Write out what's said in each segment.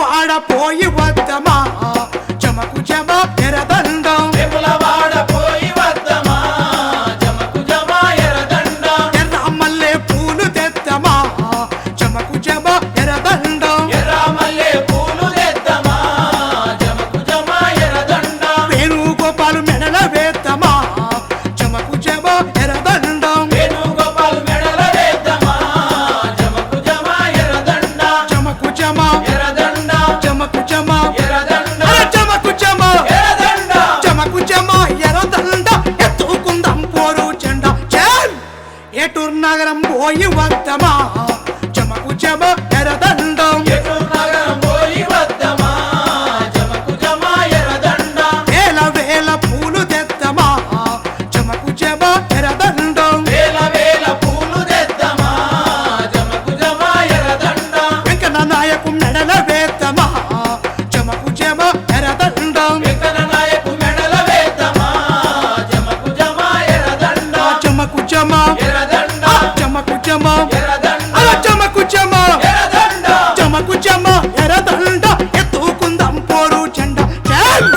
వేములవాడ పోయి వద్దమా జమకు జమ ఎరదండం వేములవాడ పోయి వద్దమా జమకు జమ ఎర్రదండం ఎర్ర మల్లె పూలు తెద్దమా జమకు జమ ఎరదండం ఎర్ర మల్లె పూలు తెద్దమా జమకు జమ ఎర్రదండం వేణుగోపాలు మెడల వేద్దమా జమకు జమ ఎరదండం వేణుగోపాల్ మెడల వేద్దమా జమకు జమ ఎర్రదండం జమకు జమ ఎర్రదండం జమకు జమ ఎర్రదండం జమకు జమ ఎర్రదండం జమకు జమ ఎరదండ ఎత్తుకుందాం పోరు జెండా జన్ ఏటూరు నగరం పోయి వద్దమా జమకు జమ ఎరదండం ఏటూరు నగరం పోయి వద్దమా జమకు జమ ఎర్రదండం వేల వేల పూలు తెద్దమా జమకు జమ ఎరదండం వేల వేల పూలు తెద్దమా జమకు జమ ఎర్రదండం వెంకన్న నాయకు మెడల వేద్దమా జమకు జమ ఎరదండం వెంకన్న నాయకు మెడల వేద్దమా జమకు జమ ఎర్రదండం జమకు జమ ఎర్రదండం జమకు జమ ఎర్రదండం జమకు జమ ఎర్రదండం జమకు జమ ఎరదండ ఎత్తుకుందాం పోరు జెండా జన్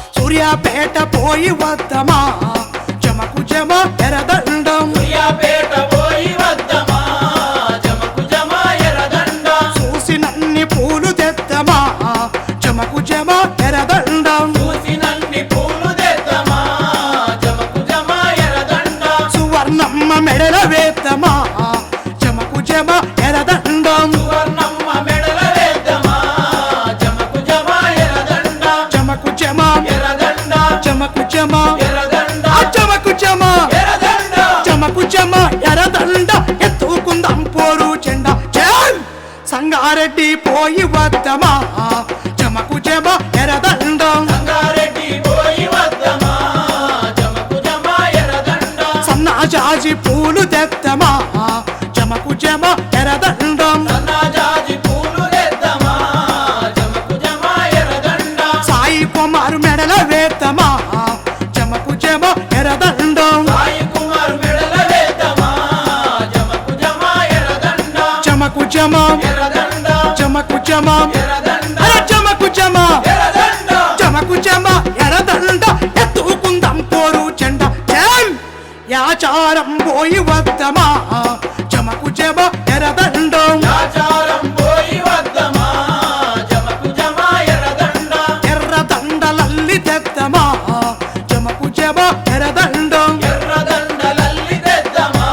సూర్యాపేట పోయి వద్దమా జమకు జమ ఎరదండం సూర్యాపేట పోయి వద్దమా జమకు జమ ఎర్రదండం చూసినన్ని పూలు తెద్దమా జమకు జమ ఎరదండం చూసినన్ని పూలు తెద్దమా జమకు జమ ఎర్రదండం సువర్ణమ్మ మెడల వేద్దమా జమకు జమ ఎరదండం సువర్ణమ్మ మెడల వేద్దమా జమకు జమ ఎర్రదండం జమకు జమ ఎర్రదండం జమకు జమ ఎర్రదండం జమకు జమ ఎర్రదండం జమకు జమ ఎరదండ ఎత్తుకుందాం పోరు జెండా జన్ సంగారెడ్డి పోయి వద్దమా జమకు జమ ఎరదండం సంగారెడ్డి పోయి వద్దమా జమకు జమ ఎర్రదండం సన్నాజాజి పూలు తెద్దమా జమకు జమ ఎరదండం సన్నాజాజి పూలు తెద్దమా జమకు జమ ఎర్రదండం సాయి కుమారు మెడల వేద్దమా జమకు జమ ఎరదండం సాయి కుమార్ మెడల వేద్దమా జమకు జమ ఎర్రదండం జమకు జమ ఎర్రదండం జమకు జమ ఎర్రదండం జమకు జమ ఎర్రదండం జమకు జమ ఎరదండ ఎత్తుకుందాం పోరు జెండా జన్ యాచారం పోయి వద్దమా జమకు జమ ఎరదండం ఆచారం పోయి వద్దమా జమకు జమ ఎర్రదండం ఎర్రదండలల్లి తెద్దమా జమకు జమ ఎరదండం ఎర్రదండలల్లి తెద్దమా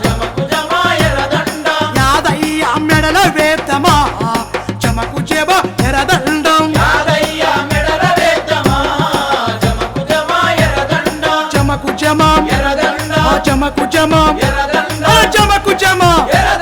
జమకు జమ ఎర్రదండం యాదయ్య మెడల వేద్దమా జమకు జమ ఎరదండం యాదయ్య మెడల వేద్దమా జమకు జమ ఎర్రదండం జమకు జమ ఎర్రదండం జమకు జమ ఎర్రదండం జమకు జమ ఎర్రదండం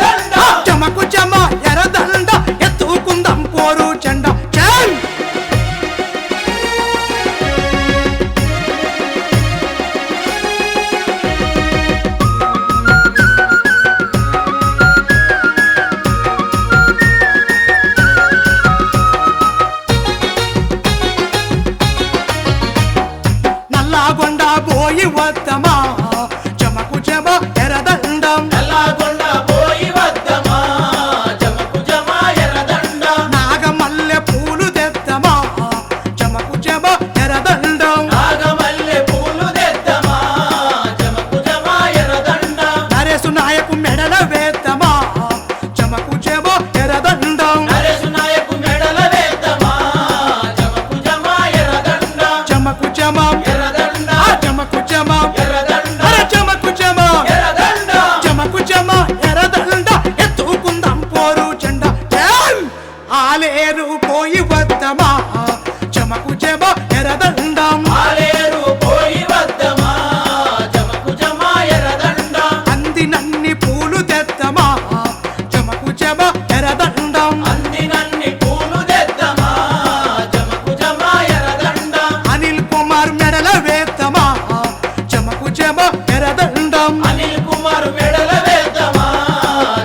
కుమారు మెడల వేద్దామా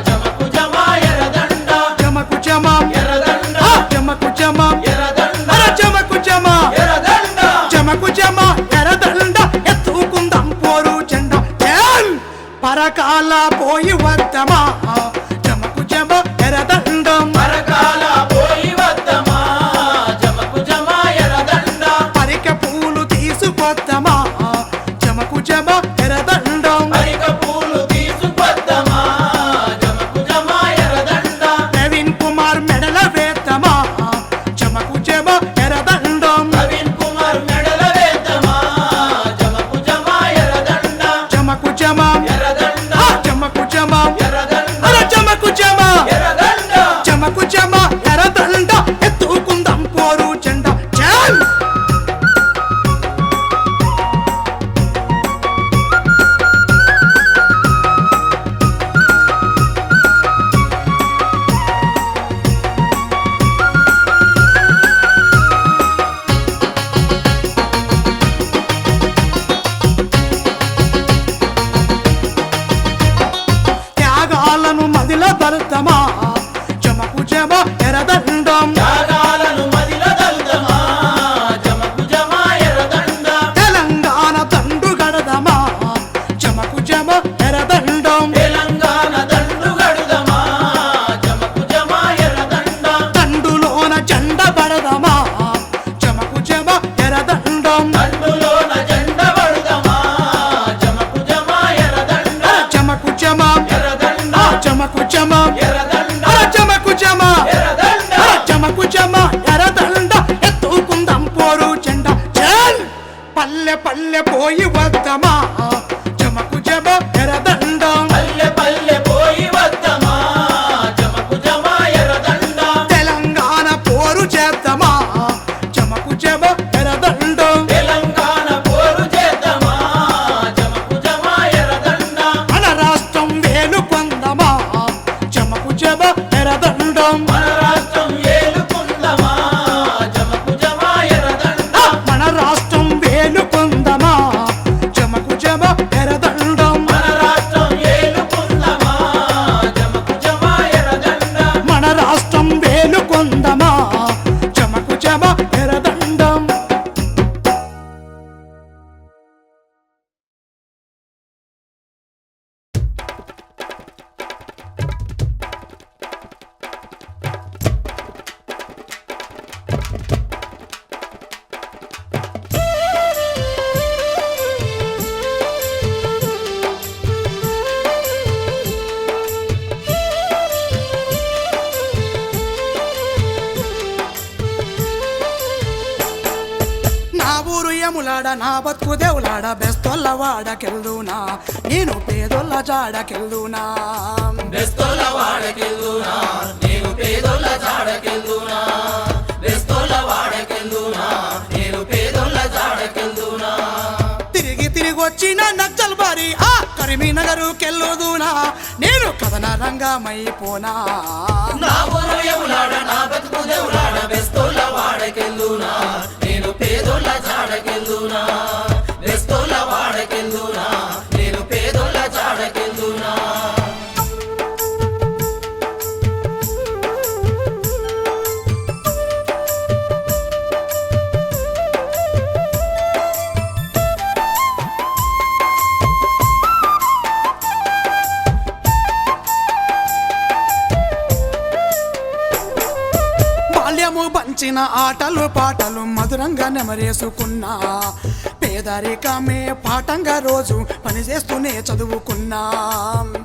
జమకు జమ ఎర్రదండ జమకు జమాం ఎర్రదండ జమకు జమాం ఎర్రదండ జమకు జమా ఎర్రదండ జమకు జమ ఎర్రదండ ఎత్తుకుందాం పోరు జెండా పరకాల పోయి వద్దమా జమకు జమ ఎర్రదండం పరకాల పోయి వద్దమా జమకు జమ ఎర్రదండ పరిక పూలు తీసుకొద్దమా జమకు జమ ఎర్రదండం పరిక పూలు తీసుకొద్దమా జమకు జమ ఎర్రదండ నవీన్ కుమార్ మెడల వేద్దమా జమకు జమ ఎర్రదండం నవీన్ కుమార్ మెడల వేద్దామా జమకు జమ ఎర్రదండ జమకు జమ ఎర్రదండ జమకు జమ ఎర్రదండ జమకు జమ ఎర్రదండ జమకు జమ ఎర్రదండ ఎత్తుకుందాం పోరు జెండా జై త్యాగాలను మదిల భరతమా జమకు జమ ఎర్రదండం త్యాగాలను మదిల దల్దమా జమకు జమ ఎర్రదండ తెలంగాణ తండ్రు గడదమా జమకు జమ ఎర్రదండం తెలంగాణ దండు గడుదమా జమకు జమ ఎర్రదండ తండులోన జెండ బడదమా జమకు జమ ఎర్రదండం దండులోన జెండ పడుదమా జమకు జమ ఎర్రదండ జమకు జమ ఎర్రదండ జమకు జమ ఎర్రదండ జమకు జమ ఎర్రదండ జమకు జమ ఎర్రదండ ఎత్తుకుందాం పోరు జెండా జై పల్లె పల్లె పోయి వద్దమా జమకు జమ ఎర్రదండం పల్లె పల్లె పోయి వద్దమా జమకు జమ ఎర్రదండ తెలంగాణ పోరు చేద్దామా జమకు జమ ఎర్రదండం తెలంగాణ పోరు చేద్దామా జమకు జమ ఎర్రదండ మన రాష్ట్రం వేలు పొందమా జమకు జమ ఎర్రదండం మన రాష్ట్రం ఏలుకుందమా జమకు జమ ఎర్రదండ మన రాష్ట్రం వేలు పొందమా జమకు జమ ఎర్రదండం మన రాష్ట్రం ఏలుకుందమా జమకు జమ ఎర్రదండ మన రాష్ట్రం వేలు పొందమా జమకు జమ ఎర్రదండం నా ఊరు ఎములాడ నా బతుకు దేవులాడ బెస్తొల్ల వాడకెళ్దునా నేను పేదొల్ల జాడకెళ్దునా బెస్తోల వాడకెళ్దునా నేను పేదోళ్ళ జాడకెళ్దునా బెస్తోల వాడకెళ్దునా నేను పేదోళ్ళ జాడకెళ్దునా తిరిగి తిరిగి వచ్చిన నక్సల్ బారి ఆ కరీంనగరుకెళ్ళుదునా నేను కథన రంగమైపోనా నా ఊరు ఎములాడ నా బతుకు దేవులాడ బెస్తోల వాడకెళ్దునా నేను పేదోళ్ళ జాడకెళ్దునా బెస్తోల వాడకెళ్దునా నేను పేదోళ్ళ జాడకెళ్దునా బాల్యము పంచిన ఆటలు పాటలు మధురంగా నెమరేసుకున్నా పేదరికమే పాఠంగా రోజు పనిచేస్తూనే చదువుకున్నా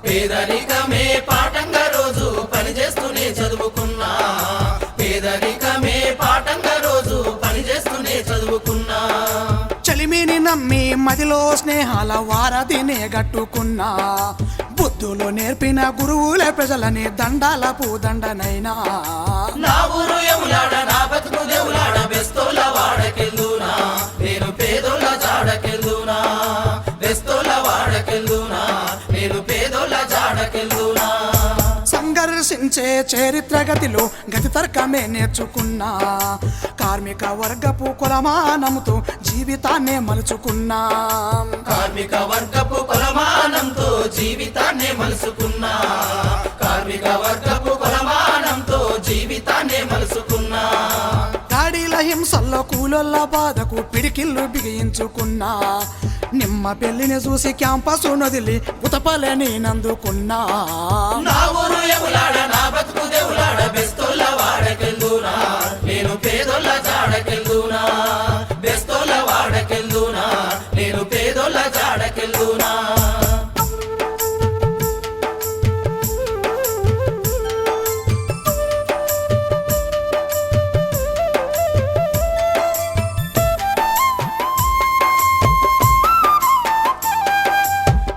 పేదరికమే పాఠంగా రోజు పనిచేస్తూనే చదువుకున్నా పేదరికమే పాఠంగా రోజు పనిచేస్తూనే చదువుకున్నా చలిమిని నమ్మి మదిలో స్నేహాల వారధినే గట్టుకున్నా బుద్ధులు నేర్పిన గురువులే ప్రజలని దండాలపు దండనైనా నా ఊరు ఎములాడ నా బతుకు దేవులాడ బెస్తోల వాడకెళ్దునా నేను పేదోళ్ళ జాడకెళ్దునా బెస్తోల వాడకెళ్దునా నేను పేదోళ్ళ జాడకెళ్దునా సంఘర్షించే చరిత్రగతిలో గతి తర్కమే నేర్చుకున్నా కార్మిక వర్గపు కులమానముతో జీవితాన్నే మలుచుకున్నా కార్మిక వర్గపు కొలమానంతో జీవిత గుడిసెల్లో కూలొల్ల బాధకు పిడికిళ్ళు బిగించుకున్నా నిమ్మ పెళ్లిని చూసి క్యాంపస్ నదిలి ఉతపలే నేనందుకున్నా నా ఊరు ఎములాడ నా బతుకు దేవులాడ బెస్తోళ్ళ వాడకెళ్దునా నేను పేదోళ్ళ జాడకెళ్దునా బెస్తోళ్ళ వాడకెళ్దునా నేను పేదోళ్ళ జాడకెళ్దునా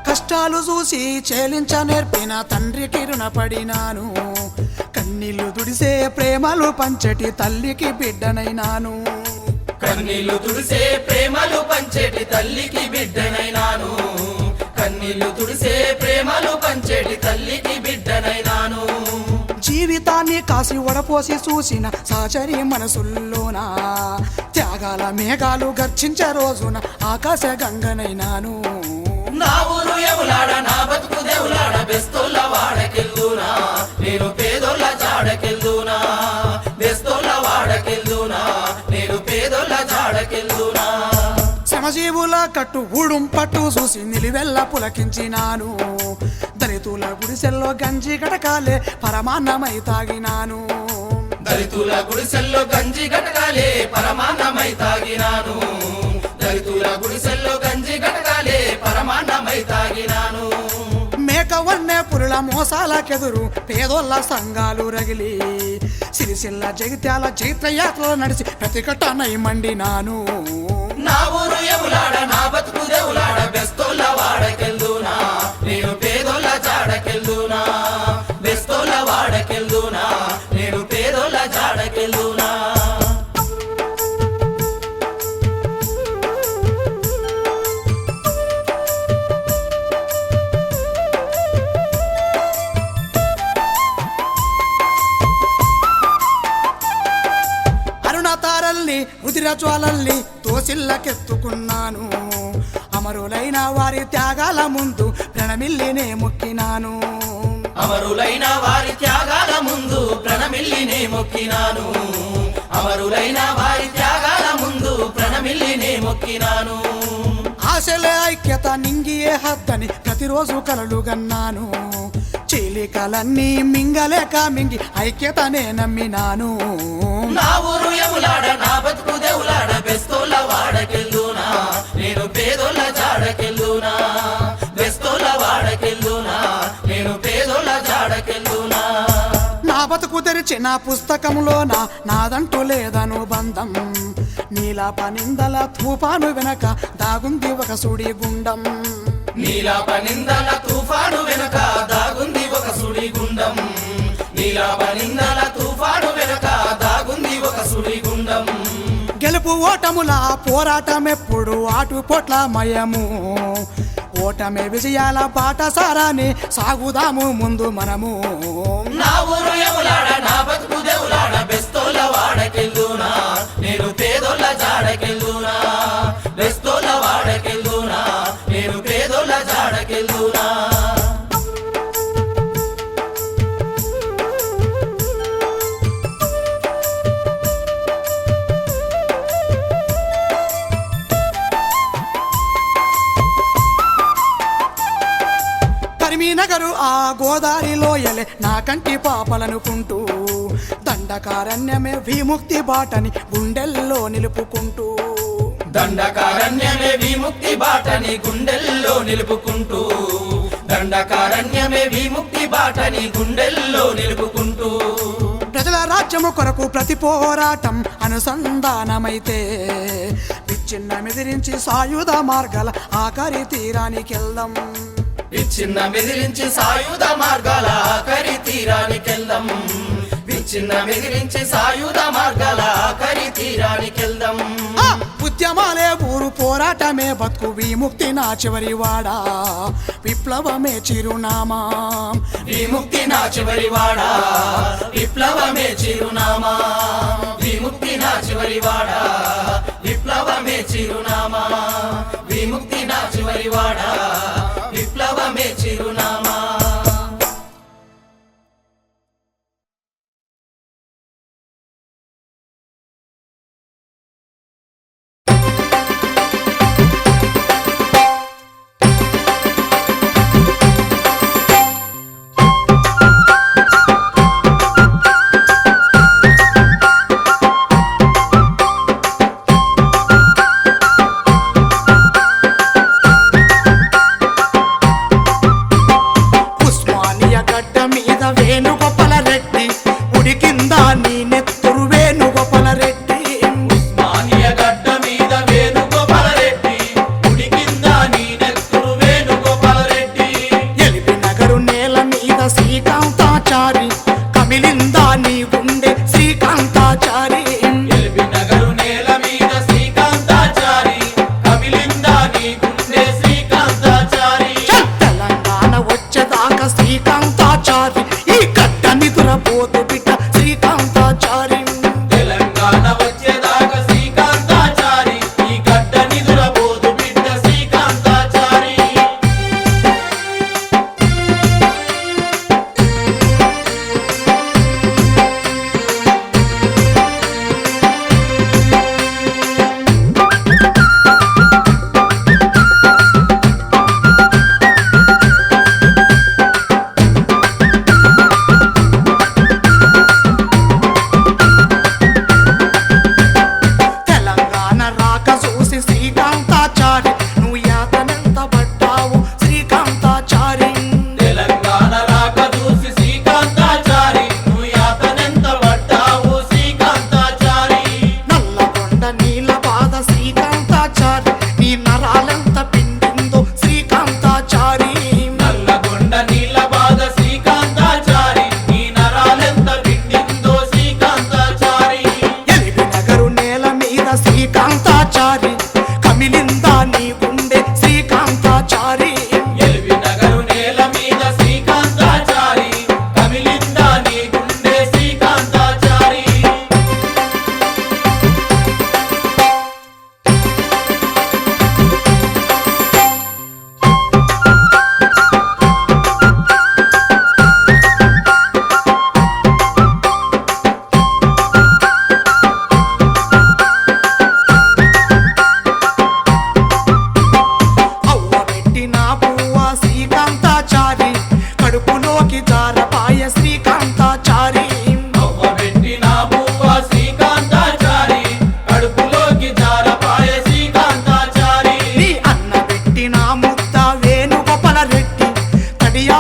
కష్టాలు చూసి చేలించ నేర్పిన తండ్రికి రుణపడినాను కన్నీళ్లు దుడిసే ప్రేమలు పంచటి తల్లికి బిడ్డనైనాను కన్నీళ్లు తుడిసే ప్రేమలు పంచేటి తల్లికి బిడ్డనైనాను కన్నీళ్లు తుడిసే ప్రేమలు పంచేటి తల్లికి బిడ్డనైనాను జీవితాన్ని కాసి వడపోసి చూసిన సహచరి మనసుల్లోనా త్యాగాల మేఘాలు గర్జించే రోజున ఆకాశ గంగనైనాను నా ఊరు ఎములాడ నా బతుకు దేవులాడ బెస్తోళ్ళ వాడకెళ్దునా నేను పేదోళ్ళ జాడకెళ్దునా బెస్తోళ్ళ వాడకెళ్దునా నేను పేదోళ్ళ జాడకెళ్దునా శ్రమజీవుల కట్టు ఊడుం పట్టు చూసి నిలివెల్ల పులకించినాను దళితుల గుడిసెల్లో గంజి గటకాలే పరమాన్నమై తాగినాను దళితుల గుడిసెల్లో గంజి గటకాలే పరమాన్నమై తాగినాను దళితుల గుడిసెల్లో గంజి గటకాలే పరమాన్నమై తాగినాను మేక వన్నే పురుల మోసాలకెదురు పేదోళ్ళ సంఘాలు రగిలి సిరిసిల్ల జగిత్యాల చైత్రయాత్రలో నడిచి ప్రతిఘటనై మండినాను నా ఊరు ఎములాడ నా బతుకు దేవులాడ బెస్తోళ్ళ వాడకెళ్దునా నేను పేదోళ్ళ జాడకెళ్దునా బెస్తోళ్ళ వాడకెళ్దునా నేను పేదోళ్ళ జాడకెళ్దునా అరుణతారల్ని ఉదిరజ్వాలల్ని తోసిల్లకెత్తుకున్నాను అమరులైన వారి త్యాగాల ముందు ప్రణమిల్లినే మొక్కినాను అమరులైన వారి త్యాగాల ముందు ప్రణమిల్లినే మొక్కినాను అమరులైన వారి త్యాగాల ముందు ప్రణమిల్లినే మొక్కినాను ఆశలే ఐక్యత నింగియే హద్దని ప్రతిరోజు కలలు గన్నాను చీలికలన్నీ మింగలేక మింగి ఐక్యతనే నమ్మినాను నా ఊరు ఎములాడ నా బతుకు దేవులాడ బెస్తోళ్ళ వాడకెళ్దునా నేను పేదోళ్ళ జాడకెళ్దునా బెస్తోళ్ళ వాడకెళ్దునా నేను పేదోళ్ళ జాడకెళ్దునా నా బతుకు తెరిచిన పుస్తకంలోన నాదంటూ లేదను బంధం నీలాప నిందల తుఫాను వెనక దాగుంది ఒక సుడి గుండం నీలాప నిందల తుఫాను వెనక దాగుంది ఒక సుడి గుండం నీలాప నిందల తుఫాను వెనక దాగుంది ఒక సుడి గుండం గెలుపు ఓటముల పోరాటమెప్పుడు ఆటుపోట్ల మయము ఓటమే విజయాల బాటసారాన్ని సాగుదాము ముందు మనము నా ఊరు ఎములాడ నా బతుకు దేవులాడ బెస్తోళ్ళ వాడకెళ్దునా నేను పేదోళ్ళ జాడకెళ్దునా బెస్తోళ్ళ వాడకెళ్దునా నేను పేదోళ్ళ జాడకెళ్దునా కరీంనగరు ఆ గోదారిలో ఎలే నా కంటి పాపలనుకుంటూ దండకారణ్యమే విముక్తి బాటని గుండెల్లో నిలుపుకుంటూ దండకారణ్యమే విముక్తి బాటని గుండెల్లో నిలుపుకుంటూ దండకారణ్యమే విముక్తి బాటని గుండెల్లో నిలుపుకుంటూ ప్రజల రాజ్యము కొరకు ప్రతి పోరాటం అనుసంధానమైతే విచ్ఛిన్న మెదిరించి సాయుధ మార్గాల ఆఖరి తీరానికెళ్దాం విచ్ఛిన్న మెదిరించి సాయుధ మార్గాల ఆఖరి తీరానికెళ్దాం విచ్ఛిన్న మెదిరించి సాయుధ మార్గాల ఆఖరి తీరానికెళ్దాం ఉద్యమాలే ఊరు పోరాటమే బతుకు విముక్తి నా చివరి వాడా విప్లవమే చిరునామా విముక్తి నా చివరి వాడా విప్లవమే చిరునామా విముక్తి నా చివరి వాడా విప్లవమే చిరునామా విముక్తి నా చివరి వాడా విప్లవమే చిరునామా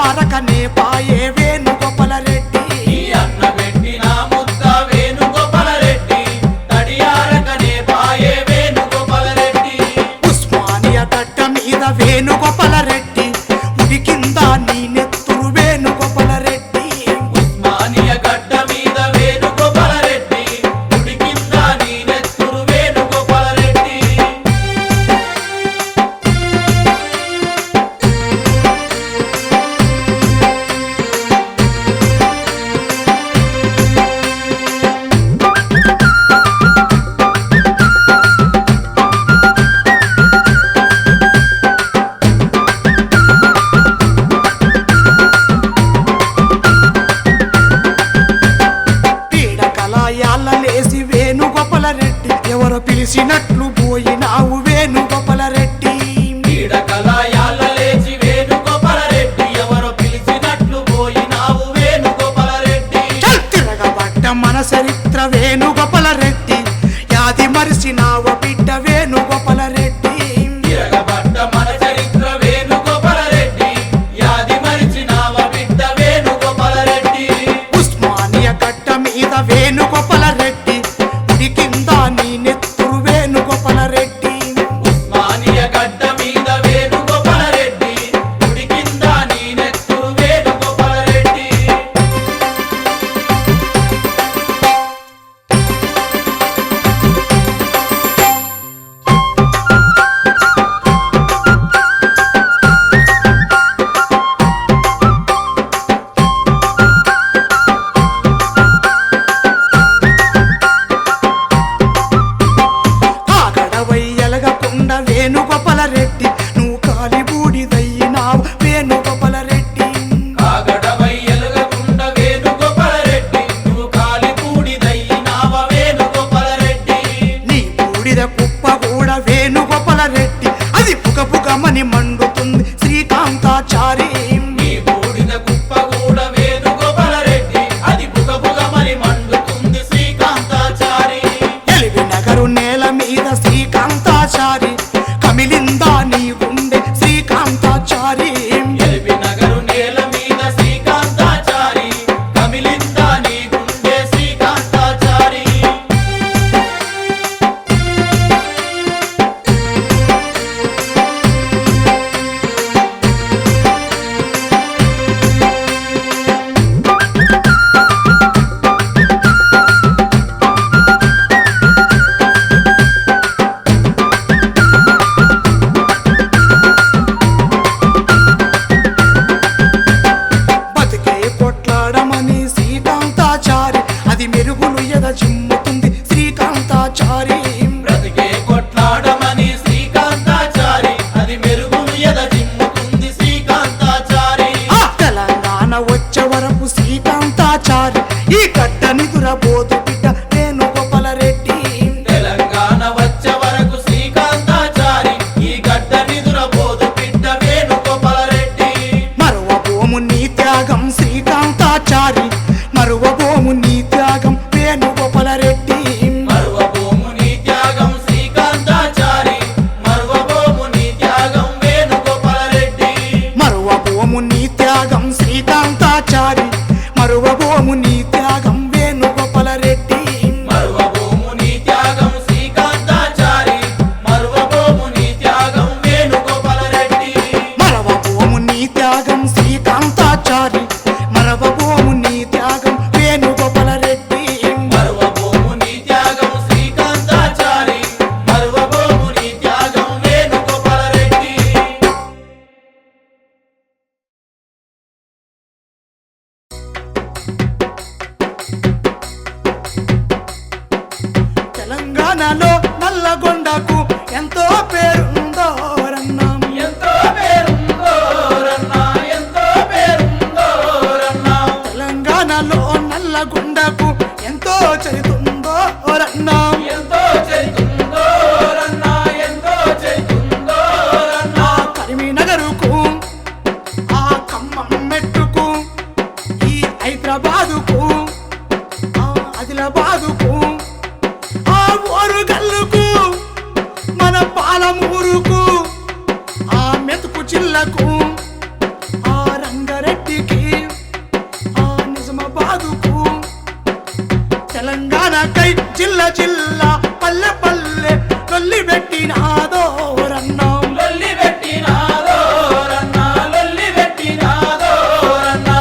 తడియారకనే పాయే వేణుగోపాల రెడ్డి ఈ అన్న పెట్టిన ముద్ద వేణుగోపాల రెడ్డి తడియారకనే పాయే వేణుగోపాల రెడ్డి ఉస్మానియా గడ్డ మీద వేణుగోపాల రెడ్డి ఉడి కింద నీ నెత్తురు వేణుగోపాల రెడ్డి ఉస్మానియా గడ్డ మీద వేణుగోపాల రెడ్డి గుడి కింద నీ నెత్తురు వేణుగోపాల రెడ్డి పీడకలాయాలలేసి వేణుగోపాల రెడ్డి ఎవరో పిలిచినట్లు పోయినావు వేణుగోపాల రెడ్డి పీడకలాయాల లేచి వేణుగోపాల రెడ్డి ఎవరో పిలిచినట్లు పోయినావు వేణుగోపాల రెడ్డి చల్ తిరగబడ్డ మన చరిత్ర వేణుగోపాల రెడ్డి యాది మరిసినావ బిడ్డ వేణుగోపాల రెడ్డి తిరగబడ్డ మన చరిత్ర వేణుగోపాల రెడ్డి యాది మరిచినావ బిడ్డ వేణుగోపాల రెడ్డి ఉస్మానియా గడ్డ మీద వేణుగోపాల రెడ్డి ఉడి కింద నీ నెత్తురు వేణుగోపాల రెడ్డి ఉస్మానియా గడ్డ మీద వేణుగోపాల రెడ్డి గుడి కింద నీ నెత్తురు వేణుగోపాల రెడ్డి కాగడవై ఎలగకుండా వేణుగోపాల రెడ్డి నువ్వు కాలి బూడిదయ్యినావు వేణుగోపాల రెడ్డి కాగడవై ఎలుగకుండ వేణుగోపాల రెడ్డి నువ్వు కాలి బూడిదయ్యినావ వేణుగోపాల రెడ్డి నీ బూడిద కుప్ప కూడా వేణుగోపాల రెడ్డి అది పుగపుగమని మండుతుంది శ్రీకాంతాచారి నీ బూడిద కుప్ప కూడా వేణుగోపాల రెడ్డి అది బుగబుగమని మండుతుంది శ్రీకాంతాచారి ఎలివి నగరు నేల మీద శ్రీకాంతాచారి కమిలిందా నీ గుండె శ్రీకాంతాచారి ఎలిపి నగరు నేల మీద శ్రీకాంతాచారి కమిలిందా నీ గుండె శ్రీకాంతాచారి బతికే కొట్లాడమని శ్రీకాంతాచారి అది మెరుగులు ఎద చిమ్ముతుంది శ్రీకాంతాచారి బ్రతికే కొట్లాడమని శ్రీకాంతాచారి అది మెరుగులు ఎద జిమ్ముతుంది శ్రీకాంతాచారి ఆ తెలంగాణ వచ్చే వరకు శ్రీకాంతాచారి ఈ గడ్డ నిదురబోదు బిడ్డ వేణుగోపాల రెడ్డి తెలంగాణ వచ్చే వరకు శ్రీకాంతాచారి ఈ గడ్డ నిదురబోదు బిడ్డ వేణుగోపాల రెడ్డి మరువబోము నీ త్యాగం శ్రీకాంతాచారి మరువబోము నీ త్యాగం వేణుగోపాల రెడ్డి మరువబోము నీ త్యాగం శ్రీకాంతాచారి మరువబోము నీ త్యాగం వేణుగోపాల రెడ్డి మరువబోము నీ త్యాగం శ్రీకాంతాచారి మరువబోము నీ త్యాగం వేణుగోపాల రెడ్డి మరువబోము నీ త్యాగం శ్రీకాంతాచారి మరువబోము నీ త్యాగం వేణుగోపాల రెడ్డి మరవబోము నీ త్యాగం శ్రీకాంతాచారి మరవబోము నీ త్యాగం వేణుగోపాల రెడ్డి మరువబోము నీ త్యాగం శ్రీకాంతాచారి మరువబోము నీ త్యాగం వేణుగోపాల రెడ్డి తెలంగాణలో నల్లగొండకు ఎంతో పేరుందో రన్నాం ఎంతో పేరుందో రన్నా ఎంతో పేరుందో రన్నా తెలంగాణలో నల్లగొండకు ఎంతో చరితుందో రన్నాం ఎంతో చరితుందో రన్నా ఎంతో చరితుందో రన్నా కరీంనగర్కు ఆ ఖమ్మం మెట్టుకు ఈ హైదరాబాదుకు ఆ ఆదిలాబాదుకు ఆ ఓరుగల్లుకు మన పాలమూరు జిల్లా పల్లె పల్లె లొల్లి పెట్టినాదో రన్నం లొల్లి పెట్టినాదో రన్నా లొల్లి పెట్టినాదో రన్నా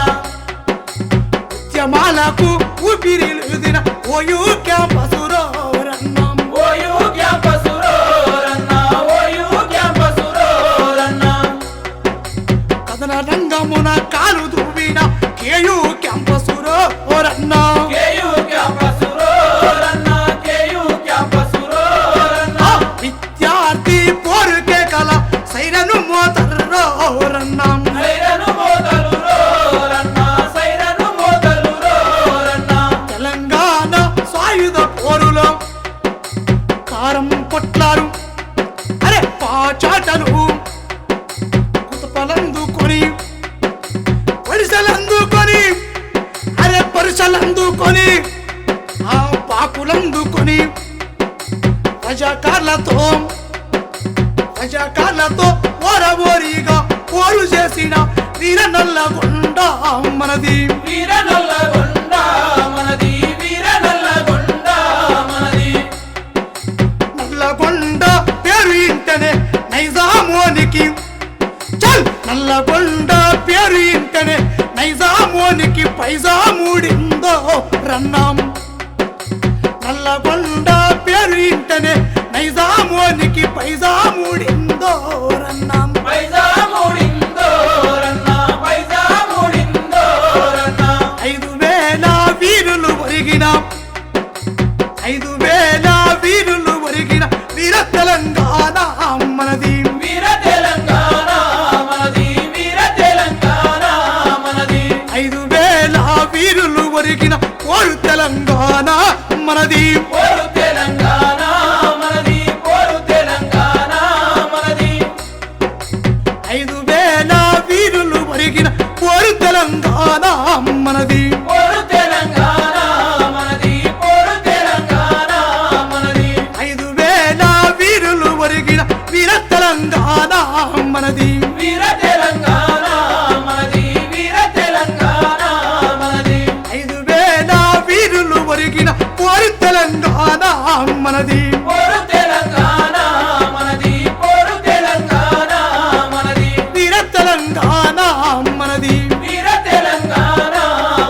ఉద్యమాలకు ఊపిరిలుదిన ఓయూ క్యాంపసురో రన్నం ఓయూ క్యాంపసురో రన్నా ఓయూ క్యాంపసురో రన్నా కథన రంగమున కాలు దువ్విన కేయూ క్యాంపసురో రన్నం కేయూ క్యాంపసురో రన్నా కేయూ క్యాంపసురో రన్నా విద్యార్థి పోరుకే కల సైరను మోతర్రో రన్నం సైరను మోతలురో రన్నా సైరను మోతలురో రన్నా తెలంగాణ సాయుధ పోరులో కారం పొట్లారు అరే పాచాటలు కుతపలందుకొని పరిసలందుకొని అరే పరిసలందుకొని ఆ పాకులందుకొని రజాకార్లతో ఓరబోరిగా పోరు చేసిన వీర నల్లగొండ మనది వీర నల్లగొండ మనది వీర నల్లగొండ మనది నల్లగొండ పేరు ఇంటనే నైజామోనికి చల్ నల్లగొండ పేరు ఇంటనే నైజామోనికి పైజామూడిందో రన్నాం నల్లగొండ పేరు ఇంటనే నైజామోనికి పైజామూడిందో రన్నాం పైజామూడిందో రన్నా పైజామూడిందో రన్నా 5,000 వీరులు ఒరిగిన 5,000 వీరులు ఒరిగిన వీర తెలంగాణ మనది వీర తెలంగాణ మనది వీర తెలంగాణ మనది 5,000 వీరులు ఒరిగిన పోరు తెలంగాణ మనది పోరు తెలంగాణ మనది పోరు తెలంగాణ మనది 5,000 వీరులు ఒరిగిన పోరు తెలంగాణ మనది పోరు తెలంగాణ మనది పోరు తెలంగాణ మనది 5,000 వీరులు ఒరిగిన వీర తెలంగాణ మనది వీర తెలంగాణ మనది వీర తెలంగాణ మనది 5,000 వీరులు ఒరిగిన పోరు తెలంగాణ మనది పోరు తెలంగాణ మనది పోరు తెలంగాణ మనది వీర తెలంగాణ మనది వీర తెలంగాణ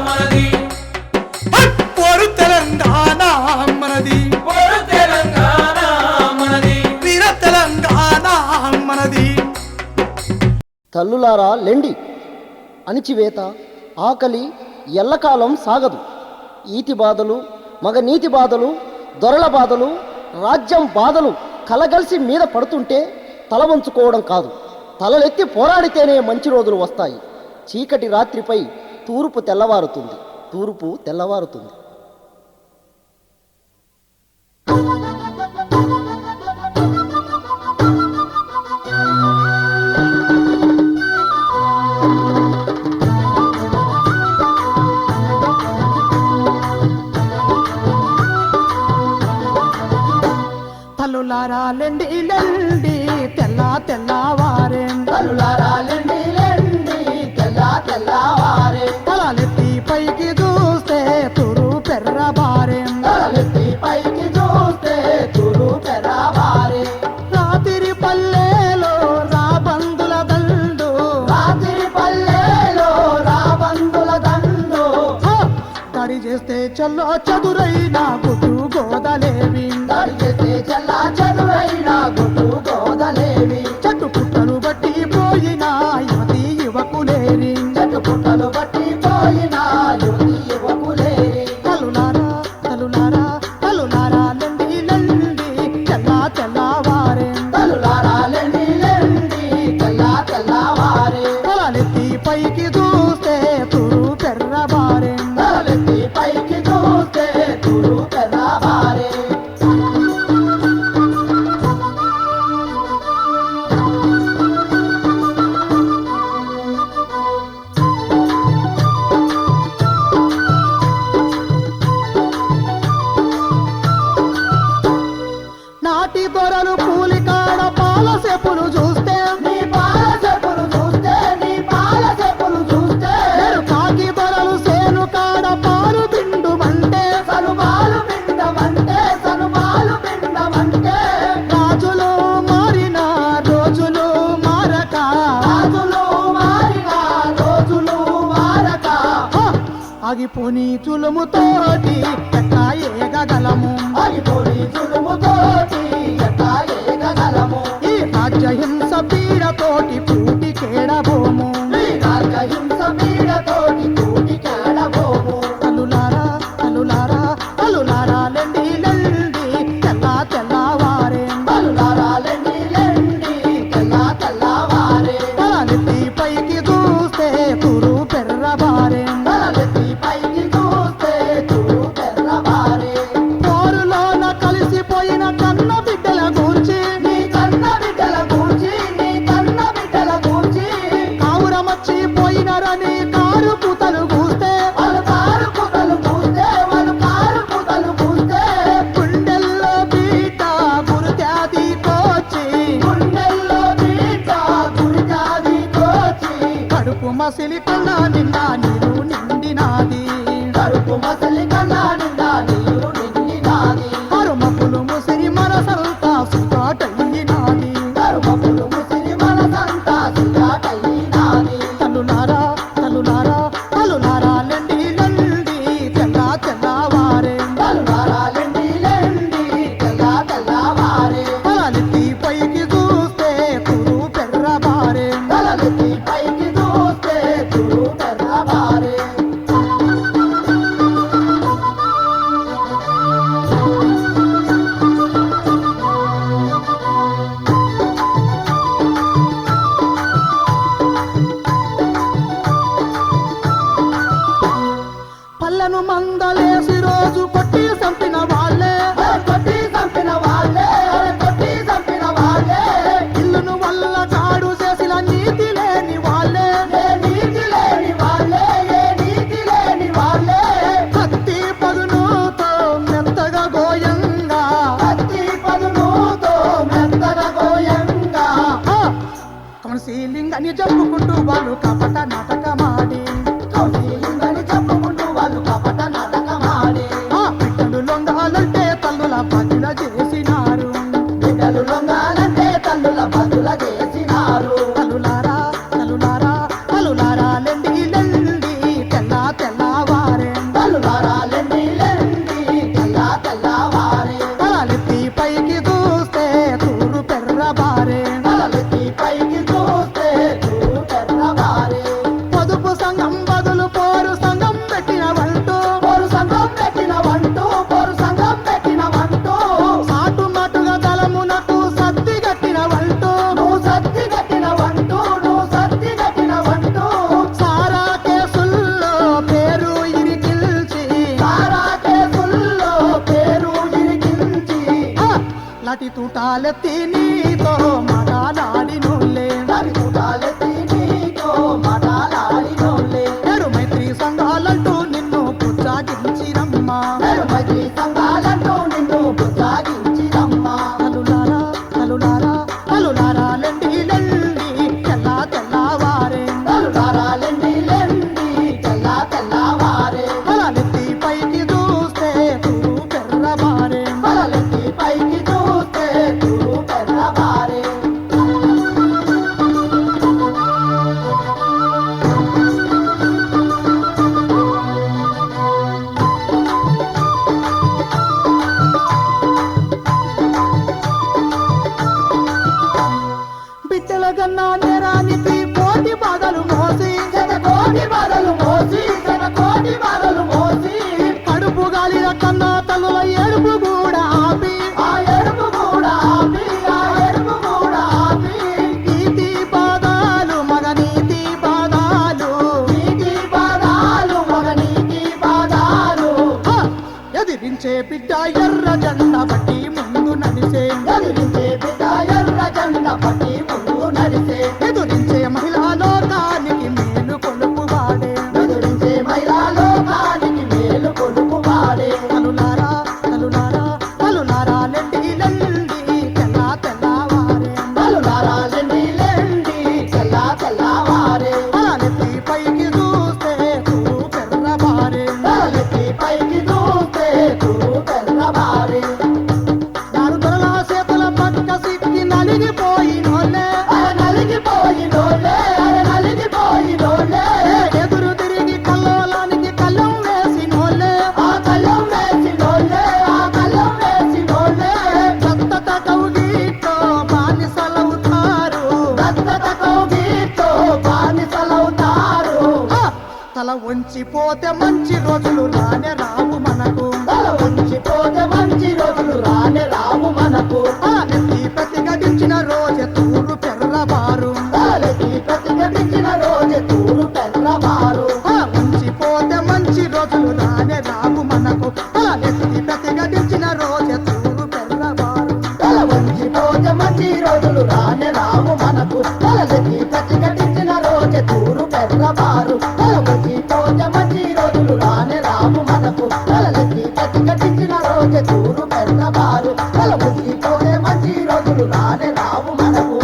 మనది పోరు తెలంగాణ మనది పోరు తెలంగాణ మనది వీర తెలంగాణ మనది తల్లులారా లెండి అణిచివేత ఆకలి ఎల్లకాలం సాగదు. ఈతి బాధలు మగ నీతి బాధలు దొరల బాధలు రాజ్యం బాధలు కలగలిసి మీద పడుతుంటే తల వంచుకోవడం కాదు, తలలెత్తి పోరాడితేనే మంచి రోజులు వస్తాయి. చీకటి రాత్రిపై తూర్పు తెల్లవారుతుంది, తూర్పు తెల్లవారుతుంది. తల్లులారా లెండి లెండి తెల్లవారే తల్లులారా లెండి లెండి తెల్లవారే తలలెత్తి పైకి చూస్తే తురు పెర్రబారే తలెత్తి పైకి చూస్తే తురు పెరాబారే రాత్రి పల్లెలో రాబందుల దండు రాత్రి పల్లెలో రాబందుల దండు దాడి చేస్తే చల్లో చదురైన గుడ్డు గోదలేవి దాడి చేస్తే చల్లా చదురైన గుడ్డు గోదలేవి చెట్టు పుట్టలు బట్టి పోయిన యువతి యువకులేరి చెట్టు పుట్టలు బట్టి పోయిన యువతి యువకులేరి తల్లులారా తల్లులారా తల్లులారా లెండి లెండి తెల్లవారే తల్లులారా లెండి లెండి తెల్లవారే తలలెత్తి పైకి చూస్తే తురు పెర్రబారే తలెత్తి పైకి చూస్తే తురు పెరాబారే ఆగిపోని చులుముతోటి ఎట్లా ఏగగలము ఆగిపోని చులుముతోటి ఎట్లా ఏగగలము ఈ రాజ్యహింస పీడతోటి పూటి కేడబోము ఈ రాజ్యహింస పీడతోటి పూటి కేడబోము తల్లులారా తల్లులారా తల్లులారా లెండి లెండి తెల్లా తెల్లవారే తల్లులారా లెండి లెండి తెల్లా తెల్లవారే తలెత్తి పైకి చూస్తే తురు పెర్రబారే తలెత్తి పైకి చూస్తే తురు తెల్లవారే పోరులోన కలిసిపోయిన కన్న బిడ్డల గూర్చి నీ కన్న బిడ్డల గూర్చి నీ కన్న బిడ్డల గూర్చి కావురమచ్చిపోయినరని కారు పూతలు కూస్తే వాళ్ళు కారు పుతలు పూస్తే వాళ్ళు కారు పుతలు పూస్తే గుండెల్లో బీట గురుత్యాది కోచి గుండెల్లో బీట గురిజాది కోచి కడుపు మసిలి కన్నా నిండా నీరు నిండినాది కడుపు మసలి కన్నా నిండా నీరు నిండినాది కరుమపులు ముసిరి మనసంతా సుఖాటయ్యినాది కరుమపులు ముసిరి మనసంతా సిగాటైనాది తల్లులారా తల్లులారా తల్లులారా లెండి లెండి తెల్లా తెల్లవారే తల్లులారా లెండి లెండి తెల్లా తెల్లవారే తలెత్తి పైకి చూస్తే తురు పెర్రబారే తలెత్తి పైకి చూస్తే తురు తెల్లవారే పల్లెను మందలేసి రోజు కొట్టి చంపిన వాళ్ళే కొట్టి చంపిన వాళ్ళే కొట్టి చంపిన వాళ్ళే ఇల్లును వల్ల కాడు చేసిన నీతి లేని వాళ్ళే ఏ నీతి లేని వాళ్ళే ఏ నీతి లేని వాళ్ళే కత్తి పదునుతో మెత్తగా గోయంగా కత్తి పదునుతో మెత్తగా గోయంగా కౌన్సిలింగ్ అని చెప్పుకుంటూ వాళ్ళు కపట నాటకమాడి కౌశీలింగని చెప్పుకుంటూ వాళ్ళు కపట నాటకమాడి ఆ బిడ్డలు లొంగాలంటే తల్లుల పగిల చేసినారు బిడ్డలు లొంగాలంటే తల్లుల బదుల చేసినారు తల్లులారా తల్లులారా తల్లులారా లెండి లెండి తెల్లా తెల్లవారే తల్లులారా లెండి లెండి తెల్లా తెల్లవారే తలెత్తి పైకి చూస్తే తూరు పెర్రబారే తలెత్తి పైకి చూస్తే తురు తెల్లవారే పొదుపు సంఘం బదులు పోరు సంఘం పెట్టినవంటూ పోరు సంఘం పెట్టిన వంటూ పోరు సంఘం పెట్టిన వంటూ సాటు మాటుగా దళమునకు సత్తి కట్టినవంటూ నువ్వు సత్తి కట్టిన వంటూ నువ్వు సత్తి కట్టిన వంటూ సారా కేసుల్లో పేరు ఇరికిల్చి సారా కేసుల్లో పేరు ఇరికించి ఆ, లాటి తూటాలెత్తి నీతో మాట్లాడినోళ్ళే దాని చూడాలెత్తి నీతో మాట్లాడినోళ్ళే నేడు మైత్రి సంఘాలంటూ నిన్ను పుచ్చాగించిరమ్మా మైత్రి సంఘాలంటూ నిన్ను బుద్ధాగించిరమ్మా తల్లులారా తల్లులారా తల్లులారా లెండి లెండి తెల్లా తెల్లవారే తల్లులారా లెండి లెండి తెల్లా తెల్లవారే తలెత్తి పైకి చూస్తే తూరు పెర్రబారే తలెత్తి పైకి చూస్తే తురు తెల్లవారే బిడ్డల కన్నా నేరానికి పోటీ బాధలు మోసి శతకోటి బాధలు మోసి శతకోటి బాధలు మోసి కడుపు గాలిన కన్నా తల్లుల ఏడుపు కూడా ఆపి ఆ ఎరుపు కూడా ఆపి ఆ ఎరుపు కూడా ఆపి నీతి బాధాలు మగ నీతి బాధాలు నీతి బాధాలు మగ నీతి బాధాలు ఆ, ఎదిరించే బిడ్డ ఎర్ర జెండ బట్టి ముందు నడిసే ఎదిరించే బిడ్డ ఎర్ర జెండ పట్టి ముందు నడిసే ఎదురించే మహిళా లోకానికి మేలు కొలుపు వాడే ఎదురించే మహిళా లోకానికి మేలు కొడుకు వాడే తలులారా తలులారా తలులారా లెండి లెండి తెల్లా తెల్లవారే తలులారా లెండి లెండి తెల్లా తెల్లవారే తలెత్తి పైకి చూస్తే తూరు పెర్రబారే తలెత్తి పైకి చూస్తే తురు తెల్లవారే నాడు దొరల చేతుల పక్క సిక్కి నలిగిపోయినోళ్ళే వంచిపోతే మంచి రోజులు రానే రావు మనకు తల వంచిపోతే మంచి రోజులు రానే రావు మనకు నెత్తి ప్రతిఘటించిన రోజు తూరు పెర్రబారు తాలెత్తి ప్రతిఘటించిన రోజు తూరు పెర్రబారు వంచిపోతే మంచి రోజులు రానే రావు మనకు నెత్తి ప్రతిఘటించిన రోజు తూరు పెర్రబారు తల వంచిపోతే మంచి రోజులు రానే రావు మనకు తలెత్తి ప్రతిఘటించిన రోజు తూరు పెర్రబారు తల వంచిపోతే మంచి రోజులు రానే రావు మనకు తలెత్తి ప్రతిఘటించిన రోజు తూరు పెర్రబారు తల వంచిపోతే మంచి రోజులు రానే రావు మనకు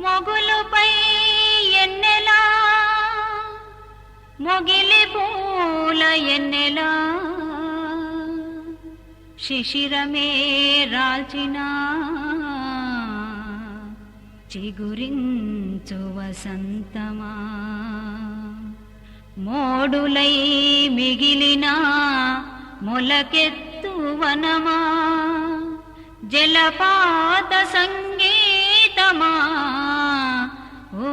మొగులుపై ఎన్నెలా మొగిలి పూల ఎన్నెలా శిశిరమే రాల్చిన చిగురించు వసంతమా మోడులై మిగిలిన మొలకెత్తు వనమా జలపాత సంగీతమా ఓ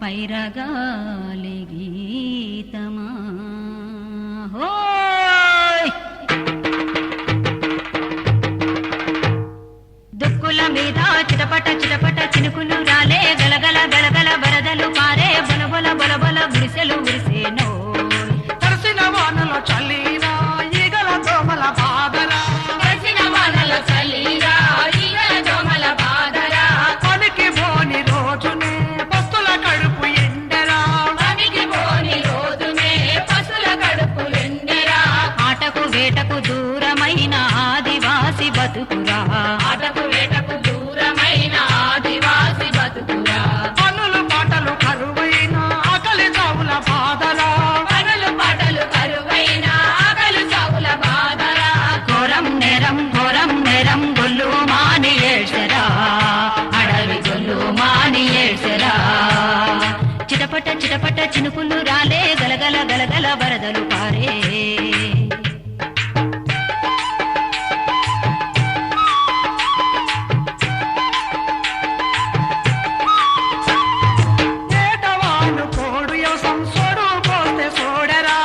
పైరగాలి గీతమా హోయ్ దుక్కుల మీద చిటపట చిటపట చినుకులు రాలే గలగల గలగల వరదలు పారే బొలబొల బొలబొల గుడిసెలు గురిసేనో తడిసిన వానలో చల్లినా ఈగల దోమల బాధరా కలిసిన వానల చలిరా ఈగల దోమల బాధరా పనికి పోని రోజునే పస్తుల కడుపు ఎండరా పనికి పోని రోజునే పశుల కడుపు ఎండెరా ఆటకు వేటకు దూరమైన ఆదివాసి బతుకురా ఆటకు వేటకు దూరమైన ఆదివాసి బతుకురా పనులు పాటలు కరువైన ఆకలి చావుల బాధరా పనులు పాటలు కరువైన ఆకలి చావుల బాధరా ఘోరం నేరం గొల్లు మాని ఏడ్చరా అడవి గొల్లు మాని ఏడ్చరా చిటపట చిటపట చినుకులు రాలే గలగల గలగల వరదలు పారే ఏటవాళ్ళు కోడు యోసం సోడు పోస్తే సోడరా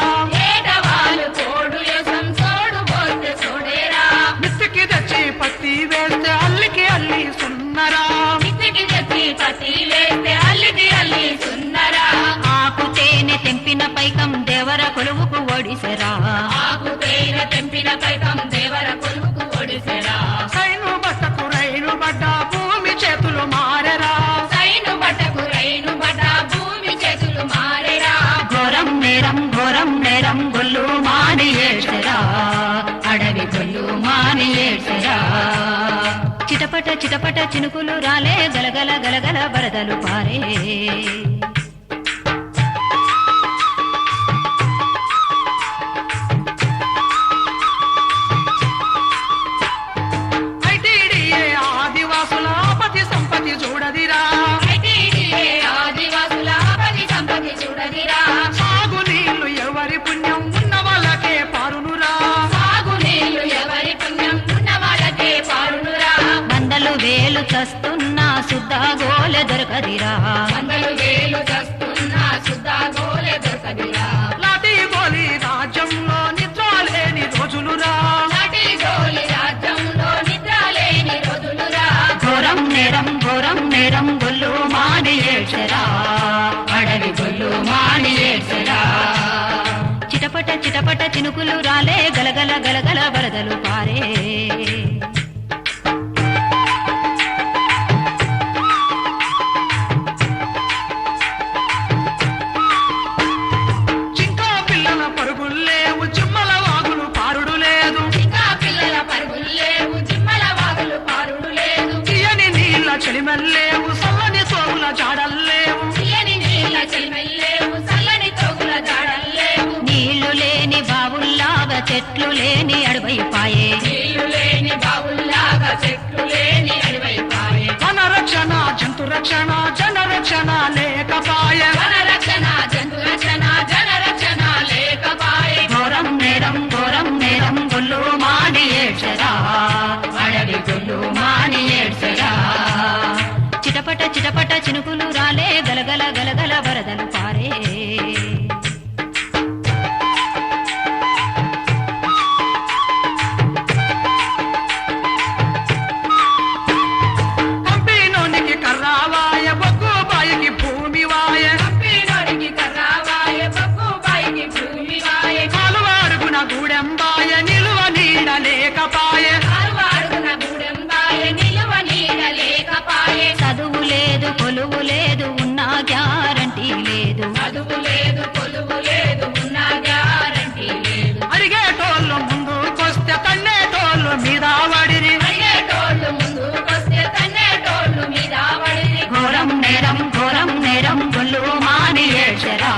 ఏటవాలు కోడు యసం సోడు పోతే సోడేరా మిత్తికి తెచ్చి పత్తి వేస్తే అల్లికి అల్లి సున్నరా మిత్తికి తెచ్చి పత్తి వేస్తే అల్లికి అల్లి సున్నరా ఆకు తేనె తెంపిన పైకం దేవర కొలువుకు ఒడిసెరా ఆకు తేనె తెంపిన పైకం దేవర కొలువుకు ఒడిసెరా సైను బట్టకు రైలు బడ్డ భూమి చేతులు మారెరా సైను బట్టకు రైను బట్ట భూమి చేతులు మారేరా ఘోరం నేరం గొల్లు మాని ఏడ్చెరా అడవి గొల్లు మాని ఏడ్చెరా చిటపట చిటపట చినుకులు రాలే గలగల గలగల వరదలు పారే ఐటీడీఏ ఆదివాసుల ఆపతి సంపత్తి చూడదిరా ఆదివాసుల ఆపది సంపత్తి చూడదిరా సాగు నీళ్లు ఎవరి పుణ్యం ఉన్న వాళ్ళకే పారునురా సాగునీళ్లు ఎవరి పుణ్యం ఉన్న వాళ్ళకే పారునురా వందలు వేలు చస్తున్నా సుద్దా గోలె దొరకదిరా వందలు వేలు చస్తున్నా సుద్దా గోలె దొరకదిరా లాటి గోలి రాజ్యంలో నిద్ర లేని రోజులురా నాటి గోలి రాజ్యంలో నిద్ర లేని రోజులురా ఘోరం నేరం గొల్లు మాని ఏడ్చెరా అడవి గొల్లు మాని ఏడ్చెరా చిటపట చిటపట చినుకులు రాలే గలగల గలగల వరదలు పారే చింకా పిల్లల పరుగులు లేవు చిమ్మల వాగులు పారుడు లేదు ఇంకా పిల్లల పరుగులు లేవు జిమ్మల వాగులు పారుడు లేదు తీయని నీళ్ళ చెలిమెల్లేవు సల్లని సోగుల జాడల్లేవు తీయని నీళ్ళ చెలిమెల్లేవు చల్లని తోగుల జాడల్లేవు నీళ్లు లేని బావుల్లాగా చెట్లు లేని అడవైపాయే నీళ్లు లేని బావుల్లాగా చెట్లు లేని అడవైపాయే వన రక్షణ జంతు రక్షణ జన రక్షణ చిటపట చినుకులు రాలే గలగల గలగల వరదలు పారే కంపినోనికి కర్రావాయ బొగ్గు బాయికి భూమి వాయ కాలువాడుగున గూడెంబాయ నిలువ నీడ లేకపాయ చదువు లేదు కొలువు లేదు ఉన్నా గ్యారంటీ లేదు అడిగేటోళ్ళు ముందుకొస్తే తన్నేటోళ్ళు మీద వడిరి ఘోరం నేరం గొల్లు మాని ఏడ్చరా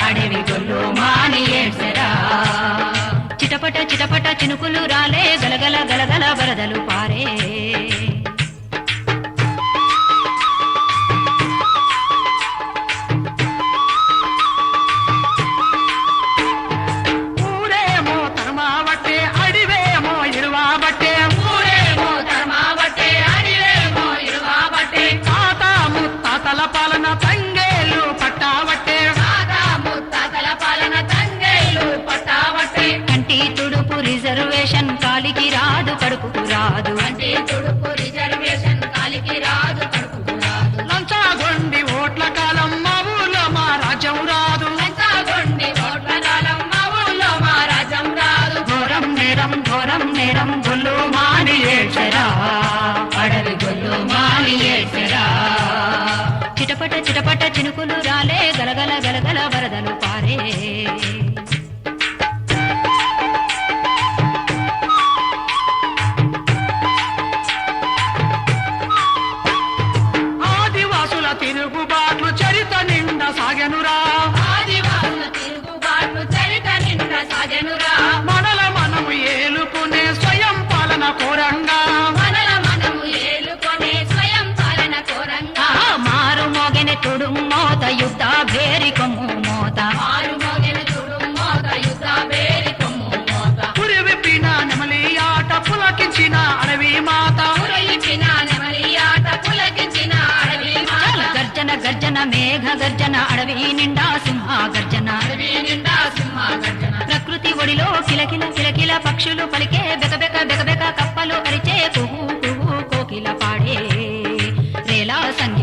అడవి గొల్లు మాని ఏడ్చరా చిటపట చిటపట చినుకులు రాలే గలగల గలగల వరదలు పారే ఊరేమో తరమావట్టే అడివేమో ఇరువాబట్టే తాత ముత్తాతల పాలన తంగేళ్ళు పట్టావట్టే కంటి తుడుపు రిజర్వేషన్ కాలికి రాదు కడుపుకు రాదు లంచాగొండి ఓట్ల కాలం మా ఊళ్ళో మా రాజ్యం రాదు ఘోరం నేరం గొల్లు మాని ఏడ్చరా అడవి గొల్లు మాని ఏడ్చరా చిటపట చిటపట చినుకులు రాలే గలగల గలగల వరదలు పారే ఆదివాసుల తిరుగుబాట్లు చరిత నిండా సాగెనురా మనల మనము ఏలుకునే స్వయం పాలన కోరంగా మారు మోగెన తుడు మోత యుద్ధ భేరి కొమ్ము మోత పురి విప్పిన నెమలి ఆట పులకించిన అడవి మాత గర్జన గర్జన మేఘ గర్జన అడవి నిండా సింహ గర్జన ప్రకృతి ఒడిలో కిలకిల కిలకిల పక్షులు పలికే బెకబెక బెకబెక కప్పలు అరిచే కుహు కుహు కోకిల పాడే రేలా సంగీ